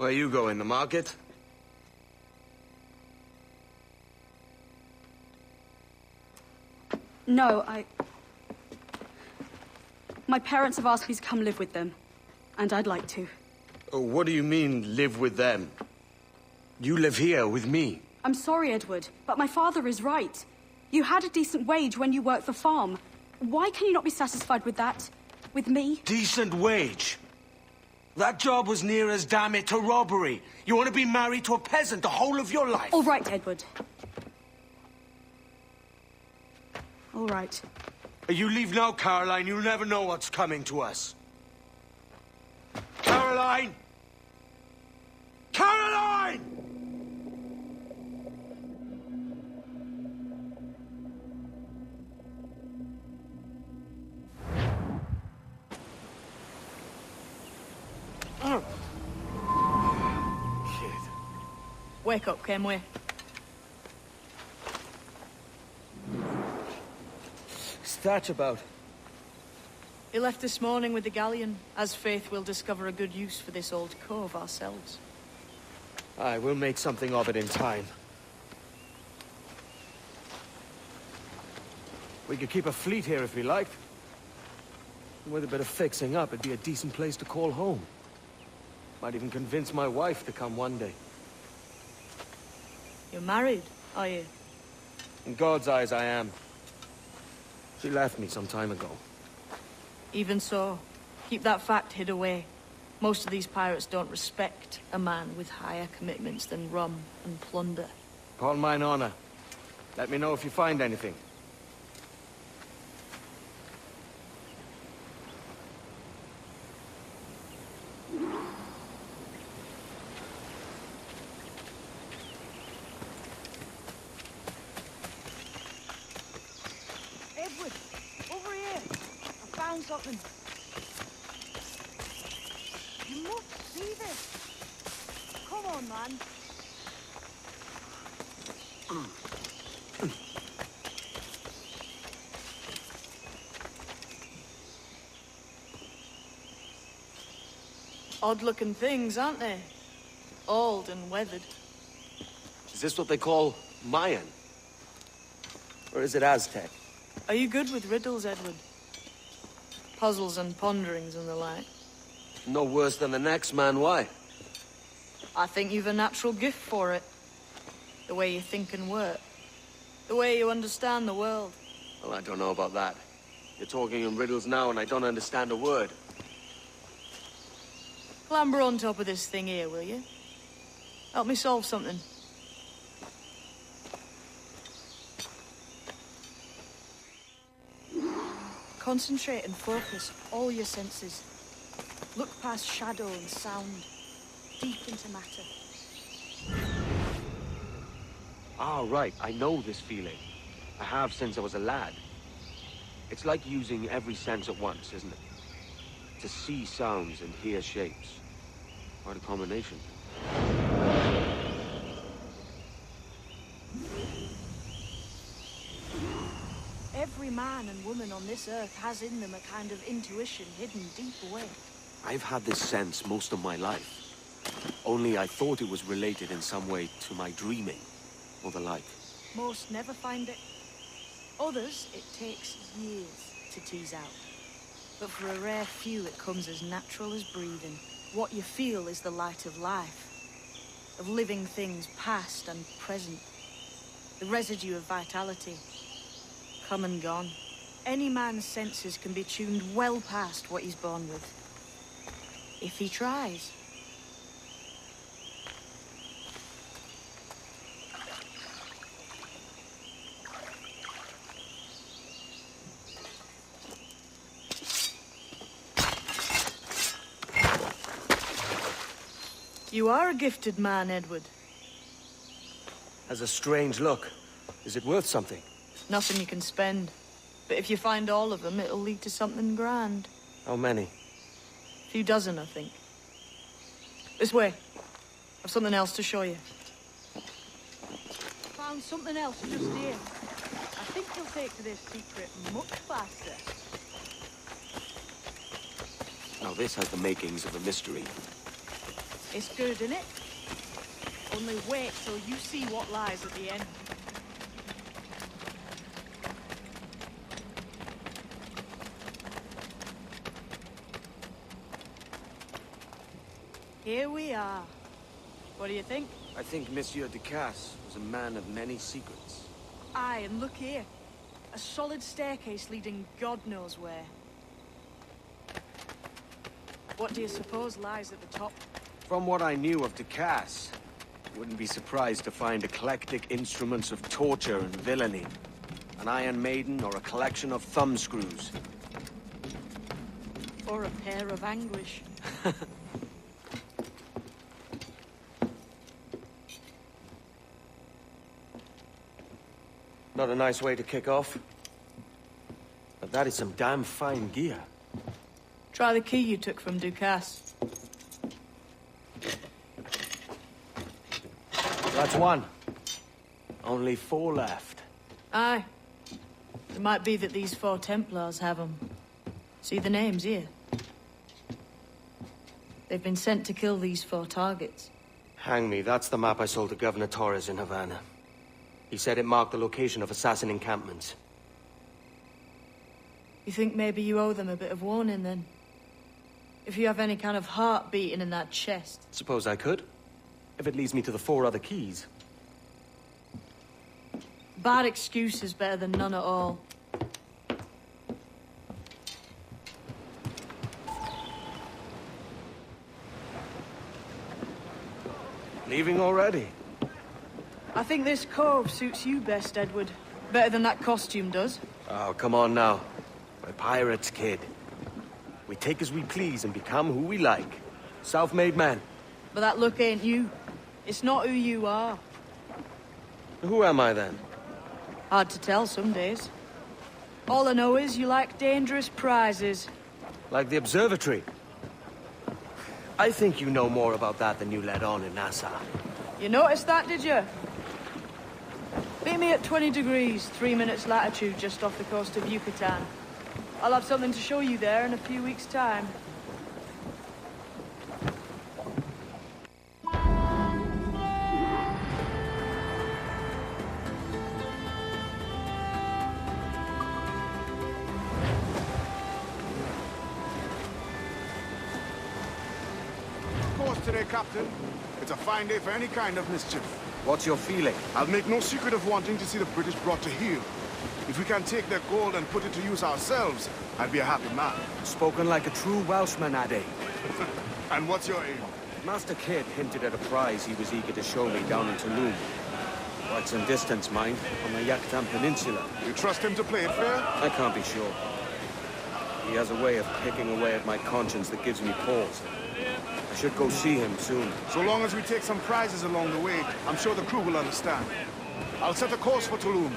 Where you going, the market? No, My parents have asked me to come live with them, and I'd like to. Oh, what do you mean, live with them? You live here with me. I'm sorry, Edward, but my father is right. You had a decent wage when you worked the farm. Why can you not be satisfied with that? With me? Decent wage? That job was near as, damn it, to robbery. You want to be married to a peasant the whole of your life? All right, Edward. All right. You leave now, Caroline. You'll never know what's coming to us. Caroline! Caroline! Oh. Kid. Wake up, Kenway. What's that about? He left this morning with the galleon. As faith, we'll discover a good use for this old cove ourselves. Aye, we'll make something of it in time. We could keep a fleet here if we liked. With a bit of fixing up, it'd be a decent place to call home. Might even convince my wife to come one day. You're married, are you? In God's eyes, I am. She left me some time ago. Even so, keep that fact hid away. Most of these pirates don't respect a man with higher commitments than rum and plunder. Upon mine honor. Let me know if you find anything. Edward, over here. I found something. You must see this. Come on, man. Odd-looking things, aren't they? Old and weathered. Is this what they call Mayan? Or is it Aztec? Are you good with riddles, Edward? Puzzles and ponderings and the like? No worse than the next man, why? I think you've a natural gift for it. The way you think and work. The way you understand the world. Well, I don't know about that. You're talking in riddles now and I don't understand a word. Clamber on top of this thing here, will you? Help me solve something. Concentrate and focus all your senses. Look past shadow and sound, deep into matter. Ah, right. I know this feeling. I have since I was a lad. It's like using every sense at once, isn't it? To see sounds and hear shapes. Quite a combination. Every man and woman on this earth has in them a kind of intuition hidden deep away. I've had this sense most of my life. Only I thought it was related in some way to my dreaming, or the like. Most never find it. Others, it takes years to tease out. But for a rare few, it comes as natural as breathing. What you feel is the light of life, of living things past and present. The residue of vitality, come and gone. Any man's senses can be tuned well past what he's born with, if he tries. You are a gifted man, Edward. Has a strange look. Is it worth something? Nothing you can spend. But if you find all of them, it'll lead to something grand. How many? A few dozen, I think. This way. I've something else to show you. Found something else just here. I think you'll take to this secret much faster. Now this has the makings of a mystery. It's good, isn't it? Only wait till you see what lies at the end. Here we are. What do you think? I think Monsieur Ducasse was a man of many secrets. Aye, and look here. A solid staircase leading God knows where. What do you suppose lies at the top? From what I knew of Ducasse, I wouldn't be surprised to find eclectic instruments of torture and villainy. An Iron Maiden or a collection of thumbscrews. Or a pair of anguish. Not a nice way to kick off. But that is some damn fine gear. Try the key you took from Ducasse. That's one. Only 4 left. Aye. It might be that these 4 Templars have them. See the names here? They've been sent to kill these 4 targets. Hang me, that's the map I sold to Governor Torres in Havana. He said it marked the location of assassin encampments. You think maybe you owe them a bit of warning, then? If you have any kind of heart beating in that chest. Suppose I could. If it leads me to the 4 other keys. Bad excuse is better than none at all. Leaving already? I think this cove suits you best, Edward. Better than that costume does. Oh, come on now. We're pirates, kid. We take as we please and become who we like. Self-made men. But that look ain't you. It's not who you are. Who am I, then? Hard to tell some days. All I know is you like dangerous prizes. Like the observatory. I think you know more about that than you let on in Nassau. You noticed that, did you? Meet me at 20 degrees, 3 minutes latitude just off the coast of Yucatan. I'll have something to show you there in a few weeks' time. Course today, Captain. It's a fine day for any kind of mischief. What's your feeling? I'll make no secret of wanting to see the British brought to heel. If we can take their gold and put it to use ourselves, I'd be a happy man. Spoken like a true Welshman, Addy. And what's your aim? Master Kidd hinted at a prize he was eager to show me down in Tulum. Quite some distance, mind, on the Yucatan Peninsula. You trust him to play it fair? I can't be sure. He has a way of picking away at my conscience that gives me pause. I should go see him soon. So long as we take some prizes along the way, I'm sure the crew will understand. I'll set a course for Tulum.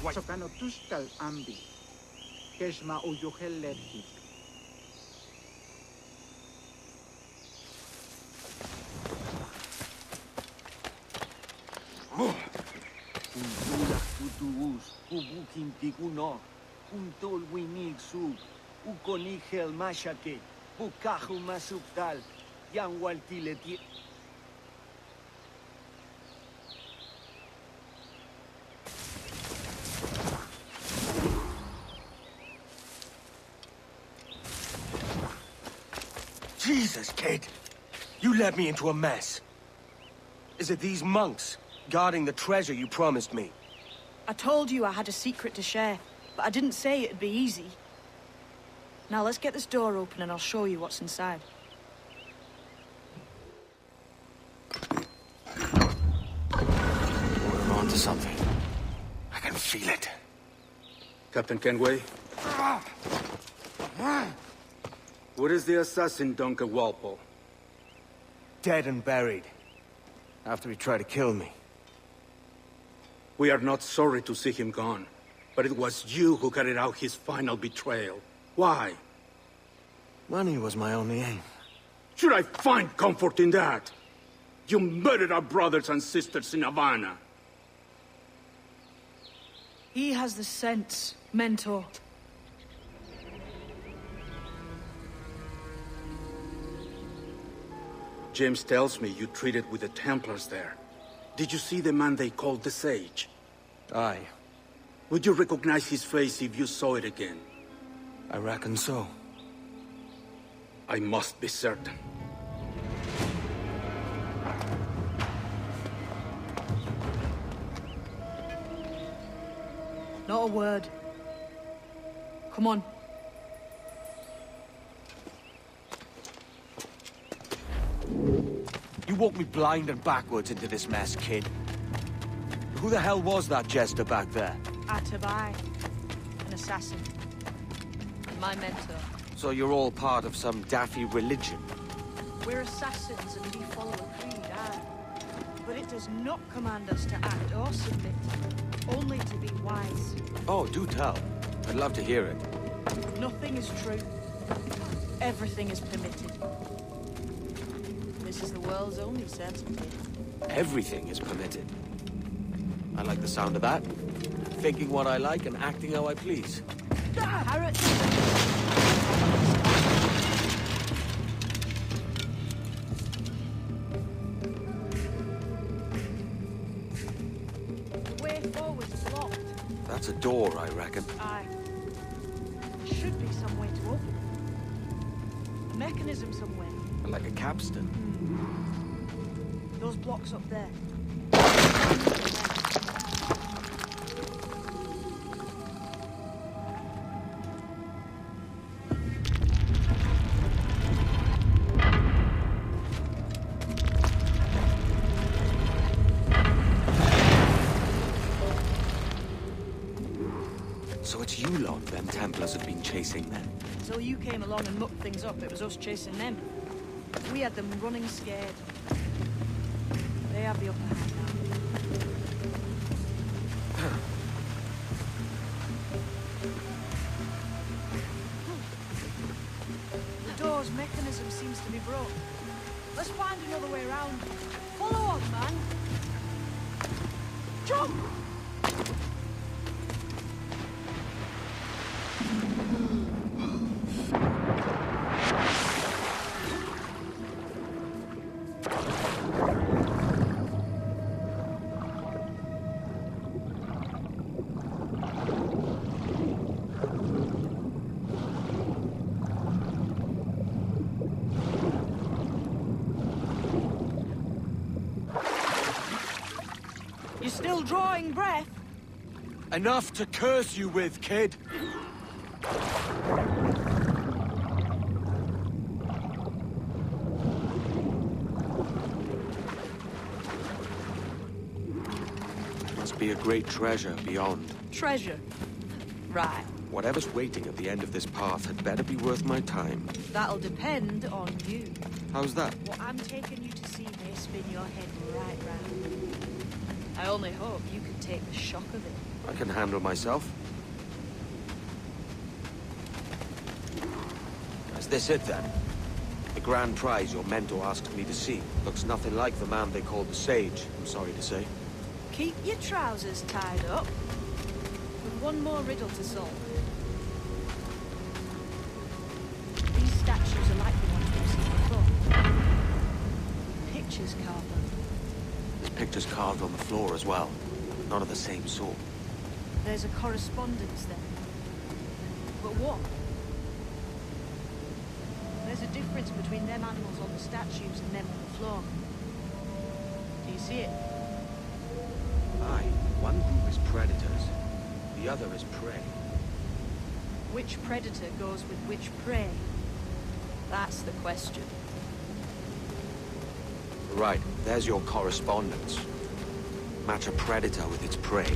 Sokanotustall ambi. Keshma uyohellerhit. Untula tutuus, ubukin tikuno, untol winig sub, ukonigel mashake, bukahu masuptal, yang waltileti. Jesus, kid! You led me into a mess. Is it these monks guarding the treasure you promised me? I told you I had a secret to share, but I didn't say it'd be easy. Now let's get this door open and I'll show you what's inside. We're on to something. I can feel it. Captain Kenway? Where is the assassin, Duncan Walpole? Dead and buried. After he tried to kill me. We are not sorry to see him gone, but it was you who carried out his final betrayal. Why? Money was my only aim. Should I find comfort in that? You murdered our brothers and sisters in Havana. He has the sense, Mentor. James tells me you traded with the Templars there. Did you see the man they called the Sage? Aye. Would you recognize his face if you saw it again? I reckon so. I must be certain. Not a word. Come on. You walked me blind and backwards into this mess, kid. Who the hell was that jester back there? Atabai. An assassin. And my mentor. So you're all part of some daffy religion? We're assassins and we follow a creed, aye. But it does not command us to act or submit. Only to be wise. Oh, do tell. I'd love to hear it. Nothing is true. Everything is permitted. This is the world's only certainty. Everything is permitted. I like the sound of that. Thinking what I like and acting how I please. Parrot! The way forward's blocked. That's a door, I reckon. Aye. There should be some way to open it. A mechanism somewhere. Like a capstan. Those blocks up there. So it's you lot them Templars have been chasing then? Until you came along and mucked things up, it was us chasing them. We had them running scared. They have the upper hand now. The door's mechanism seems to be broke. Let's find another way around. Follow on, man. Jump! You're still drawing breath? Enough to curse you with, kid! Must be a great treasure beyond. Treasure. Right. Whatever's waiting at the end of this path had better be worth my time. That'll depend on you. How's that? What I'm taking you to see may spin your head right round. I only hope you can take the shock of it. I can handle myself. Is this it then? The grand prize your mentor asked me to see. Looks nothing like the man they called the Sage, I'm sorry to say. Keep your trousers tied up. With one more riddle to solve. These statues are like the ones we've seen before. Pictures carved on them. There's pictures carved on the floor as well. None of the same sort. There's a correspondence there. But what? There's a difference between them animals on the statues and them on the floor. Do you see it? Aye, one group is predators, the other is prey. which predator goes with which prey? That's the question. Right, there's your correspondence. Match a predator with its prey.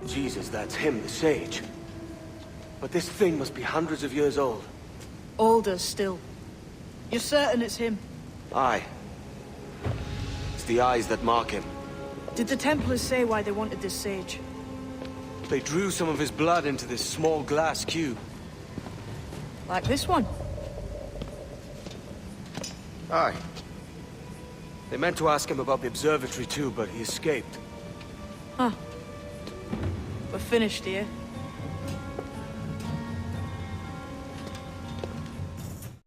Jesus, that's him, the sage. But this thing must be hundreds of years old. Older still. You're certain it's him? Aye. It's the eyes that mark him. Did the Templars say why they wanted this sage? They drew some of his blood into this small glass cube. Like this one? Aye. They meant to ask him about the observatory too, but he escaped. Huh. We're finished here.